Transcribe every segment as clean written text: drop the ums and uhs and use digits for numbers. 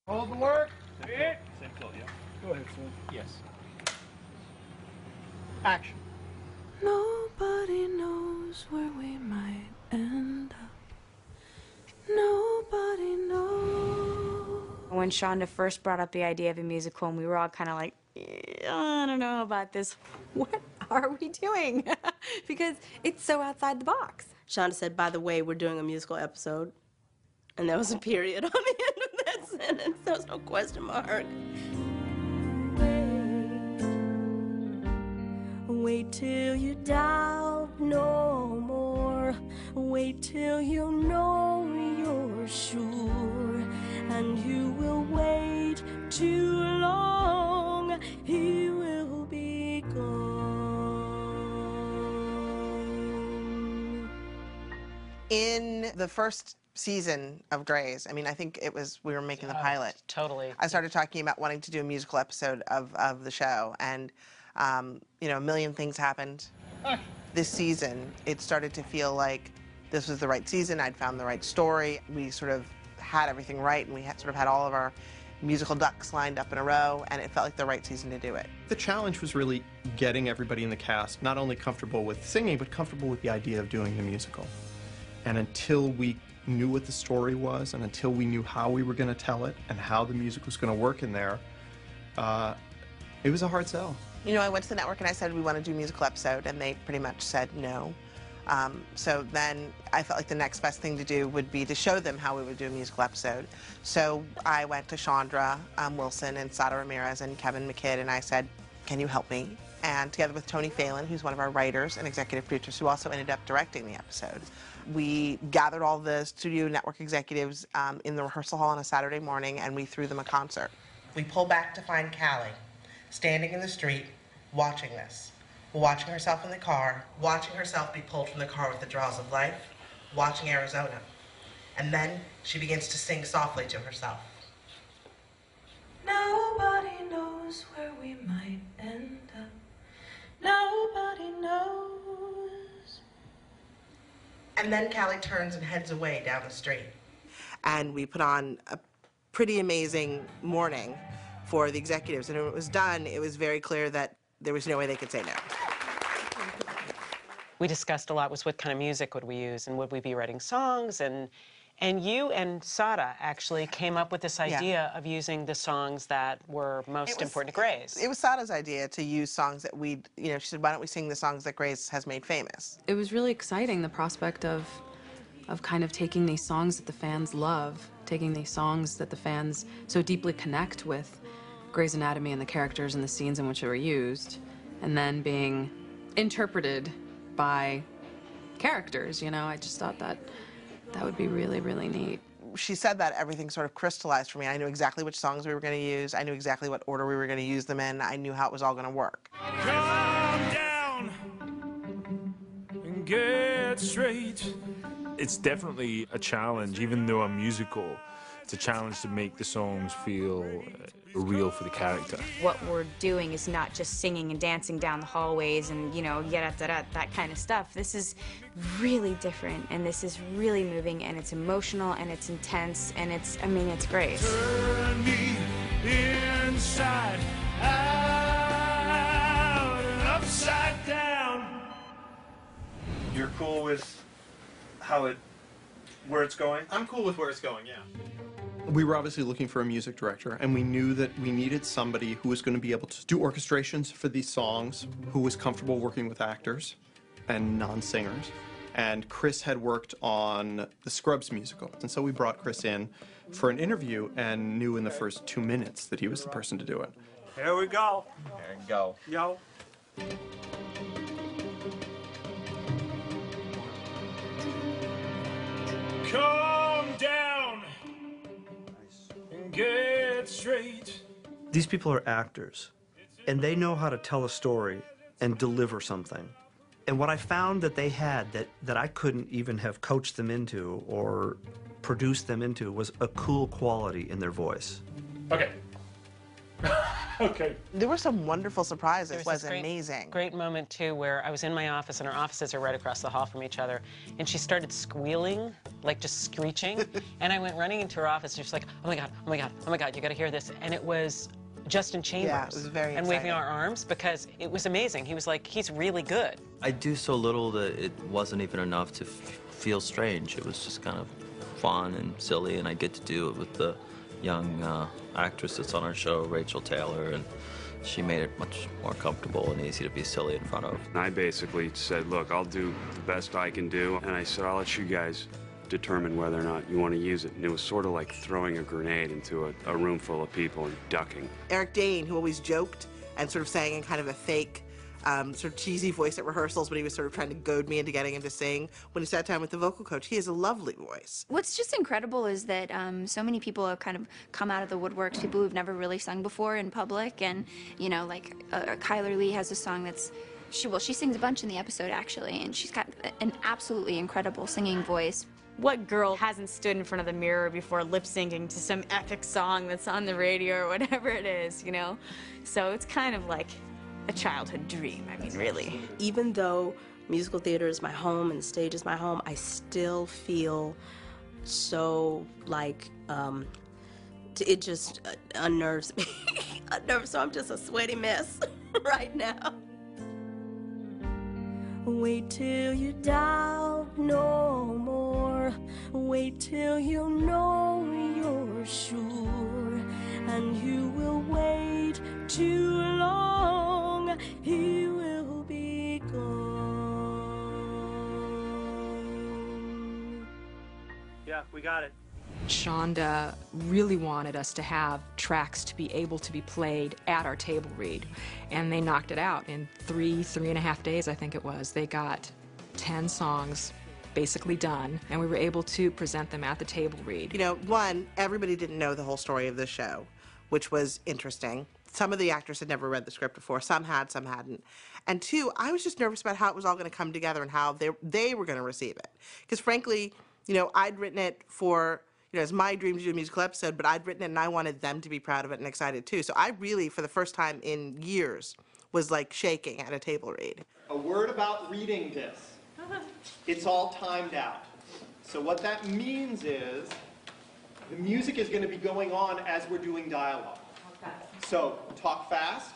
Hold the work. Same tilt, yeah. Go ahead, Sue. Yes. Action. Nobody knows where we might end up. Nobody knows. When Shonda first brought up the idea of a musical, and we were all kind of like, I don't know about this. What are we doing? Because it's so outside the box. Shonda said, by the way, we're doing a musical episode. And there was a period on the end of that sentence. There was no question mark. Wait till you doubt no more. Wait till you know you're sure. And you will wait too long. He will be gone. In the first season of Grey's, I mean, I think it was, we were making the pilot. Totally. I started talking about wanting to do a musical episode of the show, and you know, a million things happened. This season, it started to feel like this was the right season. I'd found the right story. We sort of had everything right, and we had, sort of had all of our musical ducks lined up in a row, and it felt like the right season to do it. The challenge was really getting everybody in the cast not only comfortable with singing, but comfortable with the idea of doing the musical. And until we knew what the story was, and until we knew how we were going to tell it, and how the music was going to work in there, it was a hard sell. You know, I went to the network and I said, we want to do a musical episode, and they pretty much said no. So then I felt like the next best thing to do would be to show them how we would do a musical episode. So I went to Chandra Wilson and Sada Ramirez and Kevin McKidd, and I said, can you help me? And together with Tony Phelan, who's one of our writers and executive producers, who also ended up directing the episode, we gathered all the studio network executives in the rehearsal hall on a Saturday morning, and we threw them a concert. We pulled back to find Callie standing in the street watching this, watching herself in the car, watching herself be pulled from the car with the jaws of life, watching Arizona. And then she begins to sing softly to herself. Nobody knows where we might end up. Nobody knows. And then Callie turns and heads away down the street. And we put on a pretty amazing morning for the executives. And when it was done, it was very clear that there was no way they could say no. We discussed a lot was what kind of music would we use, and would we be writing songs, and you and Sada actually came up with this idea of using the songs that were most important to Grey's. It was Sada's idea to use songs that we, you know, she said, why don't we sing the songs that Grey's has made famous? It was really exciting, the prospect of kind of taking these songs that the fans love, taking these songs that the fans so deeply connect with Grey's Anatomy and the characters and the scenes in which they were used, and then being interpreted by characters, you know. I just thought that that would be really, really neat. She said that everything sort of crystallized for me. I knew exactly which songs we were going to use. I knew exactly what order we were going to use them in. I knew how it was all going to work. Come down and get straight. It's definitely a challenge, even though a musical. It's a challenge to make the songs feel real for the character. What we're doing is not just singing and dancing down the hallways and, you know, that kind of stuff. This is really different, and this is really moving, and it's emotional, and it's intense, and it's, I mean, it's great. Turn me inside out and upside down. You're cool with where it's going? I'm cool with where it's going, yeah. We were obviously looking for a music director, and we knew that we needed somebody who was going to be able to do orchestrations for these songs, who was comfortable working with actors and non-singers. And Chris had worked on the Scrubs musical, and so we brought Chris in for an interview and knew in the first 2 minutes that he was the person to do it. Here we go. There you go. Yo. Calm down and get straight. These people are actors, and they know how to tell a story and deliver something. And what I found that they had that I couldn't even have coached them into or produced them into was a cool quality in their voice. Okay. Okay. There were some wonderful surprises. There It was this great, amazing. Great moment, too, where I was in my office, and our offices are right across the hall from each other, and she started squealing, like just screeching, and I went running into her office, and she was like, oh my God, oh my God, oh my God, you gotta hear this. And it was Justin Chambers. Yeah, it was very and exciting. waving our arms, because it was amazing. He was like, he's really good. I do so little that it wasn't even enough to feel strange. It was just kind of fun and silly, and I get to do it with the young actress that's on our show, Rachel Taylor, and she made it much more comfortable and easy to be silly in front of. I basically said, look, I'll do the best I can do, and I said, I'll let you guys determine whether or not you want to use it. And it was sort of like throwing a grenade into a room full of people and ducking. Eric Dane, who always joked and sort of sang in kind of a fake, sort of cheesy voice at rehearsals, but he was sort of trying to goad me into getting him to sing. When he sat down with the vocal coach, he has a lovely voice. What's just incredible is that so many people have kind of come out of the woodworks, people who've never really sung before in public, and, you know, like Kyler Lee has a song that's, she sings a bunch in the episode, actually, and she's got an absolutely incredible singing voice. What girl hasn't stood in front of the mirror before lip-syncing to some epic song that's on the radio or whatever it is, you know? So it's kind of like a childhood dream, I mean, really. Even though musical theater is my home and stage is my home, I still feel so like, it just unnerves me. So I'm just a sweaty mess right now. Wait till you doubt no more. Wait till you know you're sure. And you will wait too long. He will be gone. Yeah, we got it. Shonda really wanted us to have tracks to be able to be played at our table read, and they knocked it out in three and a half days, I think it was. They got 10 songs basically done, and we were able to present them at the table read. You know, one, everybody didn't know the whole story of the show, which was interesting. Some of the actors had never read the script before. Some had, some hadn't. And two, I was just nervous about how it was all going to come together and how they were going to receive it. Because frankly, you know, I'd written it for, you know, it's my dream to do a musical episode, but I'd written it and I wanted them to be proud of it and excited too. So I really, for the first time in years, was like shaking at a table read. A word about reading this. It's all timed out. So what that means is the music is going to be going on as we're doing dialogue. So talk fast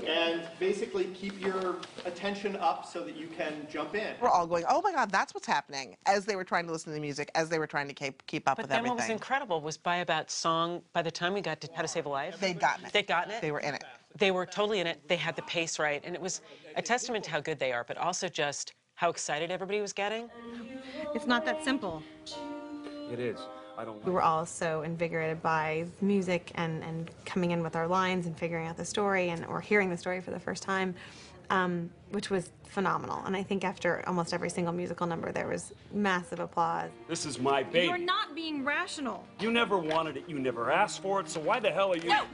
and basically keep your attention up so that you can jump in. We're all going, oh my God, that's what's happening, as they were trying to listen to the music, as they were trying to keep up with everything. But then what was incredible was by the time we got to How to Save a Life, they'd gotten it. They'd gotten it. They were in it. They were totally in it. They had the pace right, and it was a testament to how good they are, but also just how excited everybody was getting. It's not that simple. It is. We were all so invigorated by music and coming in with our lines and figuring out the story or hearing the story for the first time, which was phenomenal. And I think after almost every single musical number, there was massive applause. This is my baby. You're not being rational. You never wanted it. You never asked for it. So why the hell are you? No.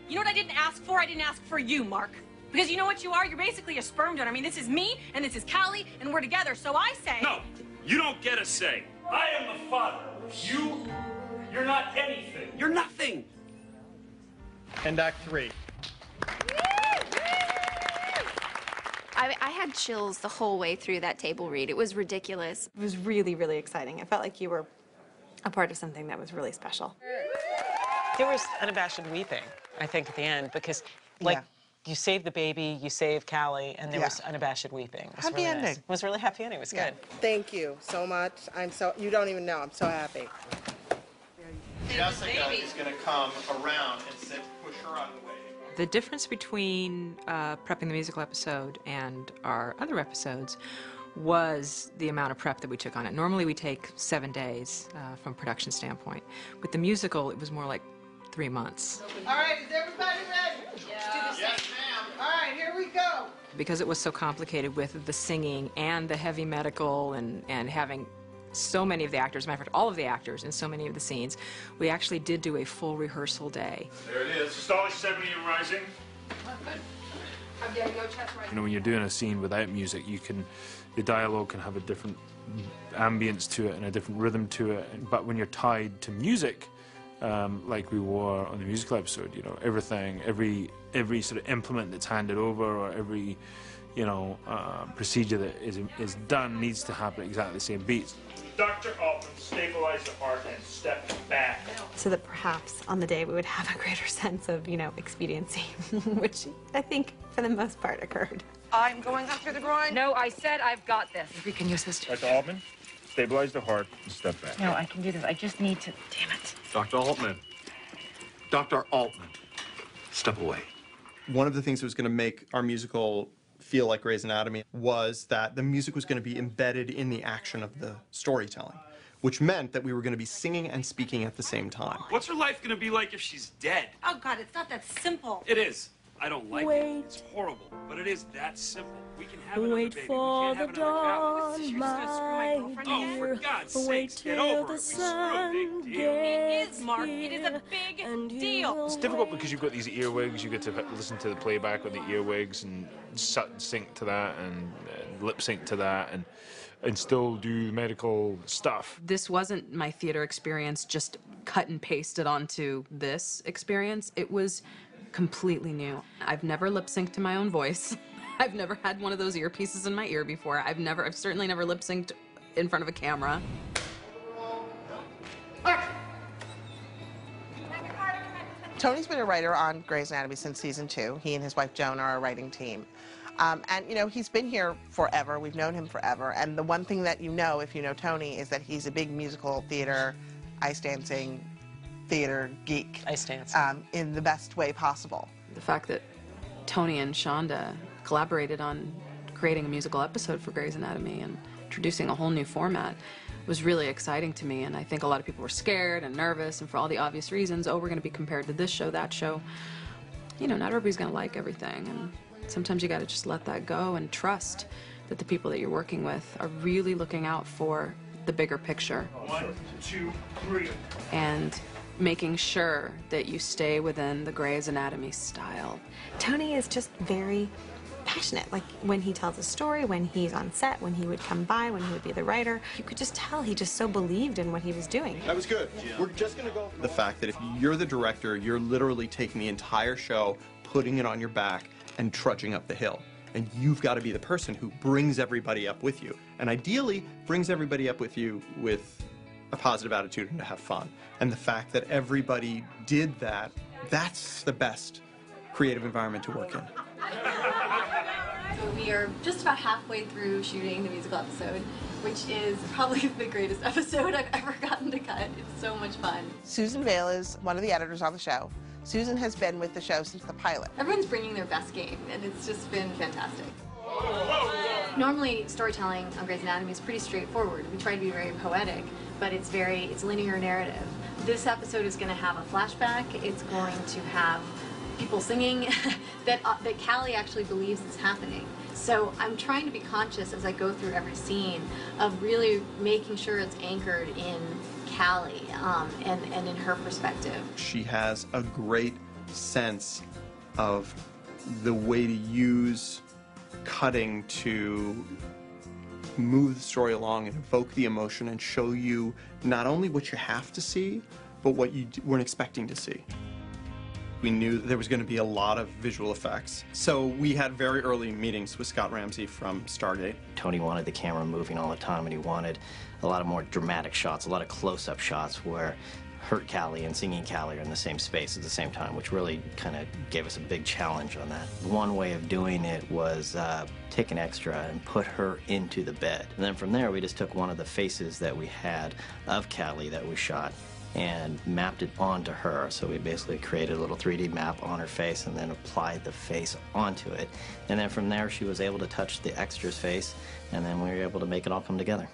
You know what I didn't ask for? I didn't ask for you, Mark. Because you know what you are? You're basically a sperm donor. I mean, this is me, and this is Callie, and we're together. So I say... No, you don't get a say. I am the father. You're not anything. You're nothing. And Act 3. I had chills the whole way through that table read. It was ridiculous. It was really, really exciting. I felt like you were a part of something that was really special. There was unabashed weeping, I think, at the end, because, like, you saved the baby, you saved Callie, and there was unabashed weeping. It was Happy really ending. nice. It was really happy ending. It was good. Thank you so much. You don't even know, I'm so happy. Jessica is going to come around and push her out of the way. The difference between prepping the musical episode and our other episodes was the amount of prep that we took on it. Normally we take 7 days from a production standpoint. With the musical, it was more like 3 months. All right, is everybody ready? Yeah. Yes, ma'am. All right, here we go. Because it was so complicated with the singing and the heavy medical and having so many of the actors, matter of fact, all of the actors in so many of the scenes, we actually did do a full rehearsal day. There it is. Star 70 and rising. I'm gonna go chest right. You know, when you're doing a scene without music, the dialogue can have a different ambience to it and a different rhythm to it. But when you're tied to music, like we were on the musical episode. You know, everything, every sort of implement that's handed over, or every, you know, procedure that is done needs to happen at exactly the same beats. Dr. Altman, stabilize the heart and step back. So that perhaps on the day we would have a greater sense of, you know, expediency, which I think for the most part occurred. I'm going up through the groin. No, I said I've got this. We can use this. Dr. Altman, stabilize the heart and step back. No, I can do this. I just need to. Damn it. Dr. Altman. Dr. Altman. Step away. One of the things that was going to make our musical feel like Grey's Anatomy was that the music was going to be embedded in the action of the storytelling, which meant that we were going to be singing and speaking at the same time. What's her life going to be like if she's dead? Oh, God, it's not that simple. It is. I don't like it. It's horrible, but it is that simple. We can have another baby. We can't have another cow. You're just gonna screw my girlfriend again? Oh, for God's sakes, get over it. We screw a big deal. It is, Mark. It is a big deal. It's difficult because you've got these earwigs. You get to listen to the playback on the earwigs and sync to that and lip sync to that and still do medical stuff. This wasn't my theater experience just cut and pasted onto this experience. It was completely new. I've never lip synced to my own voice. I've never had one of those earpieces in my ear before. I've certainly never lip synced in front of a camera. Tony's been a writer on Grey's Anatomy since season 2. He and his wife Joan are a writing team. And, you know, he's been here forever. We've known him forever. And the one thing that you know, if you know Tony, is that he's a big musical theater, ice dancing, theater geek. Ice dance. In the best way possible. The fact that Tony and Shonda collaborated on creating a musical episode for Grey's Anatomy and introducing a whole new format was really exciting to me, and I think a lot of people were scared and nervous, and for all the obvious reasons. Oh, we're going to be compared to this show, that show. You know, not everybody's going to like everything, and sometimes you got to just let that go and trust that the people that you're working with are really looking out for the bigger picture. 1, 2, 3. And making sure that you stay within the Grey's Anatomy style. Tony is just very passionate. Like when he tells a story, when he's on set, when he would come by, when he would be the writer, you could just tell he just so believed in what he was doing. That was good. We're just going to go. The fact that if you're the director, you're literally taking the entire show, putting it on your back, and trudging up the hill. And you've got to be the person who brings everybody up with you. And ideally, brings everybody up with you with a positive attitude and to have fun. And the fact that everybody did that, that's the best creative environment to work in. So we are just about halfway through shooting the musical episode, which is probably the greatest episode I've ever gotten to cut. It's so much fun. Susan Vale is one of the editors on the show. Susan has been with the show since the pilot. Everyone's bringing their best game, and it's just been fantastic. Normally, storytelling on Grey's Anatomy is pretty straightforward. We try to be very poetic, but it's linear narrative. This episode is going to have a flashback. It's going to have people singing that Callie actually believes is happening. So I'm trying to be conscious as I go through every scene of really making sure it's anchored in Callie and in her perspective. She has a great sense of the way to use cutting to move the story along and evoke the emotion and show you not only what you have to see, but what you weren't expecting to see. We knew there was going to be a lot of visual effects. So we had very early meetings with Scott Ramsey from Stargate. Tony wanted the camera moving all the time, and he wanted a lot of more dramatic shots, a lot of close-up shots where Hurt Callie and Singing Callie are in the same space at the same time, which really kind of gave us a big challenge on that. One way of doing it was take an extra and put her into the bed. And then from there, we just took one of the faces that we had of Callie that we shot and mapped it onto her. So we basically created a little 3D map on her face and then applied the face onto it. And then from there, she was able to touch the extra's face, and then we were able to make it all come together.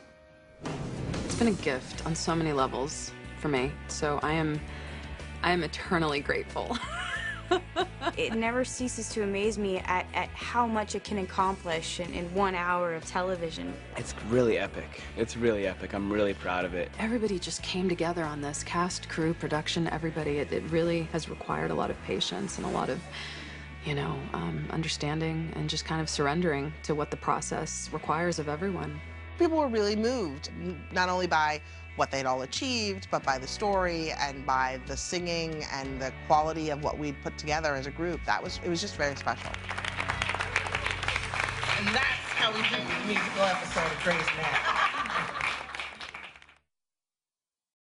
It's been a gift on so many levels for me, so I am eternally grateful. It never ceases to amaze me at how much it can accomplish in 1 hour of television. It's really epic. It's really epic. I'm really proud of it. Everybody just came together on this, cast, crew, production, everybody. It really has required a lot of patience and a lot of, you know, understanding and just kind of surrendering to what the process requires of everyone. People were really moved, not only by what they'd all achieved, but by the story and by the singing and the quality of what we'd put together as a group. It was just very special. And that's how we do the musical episode of Grey's Anatomy.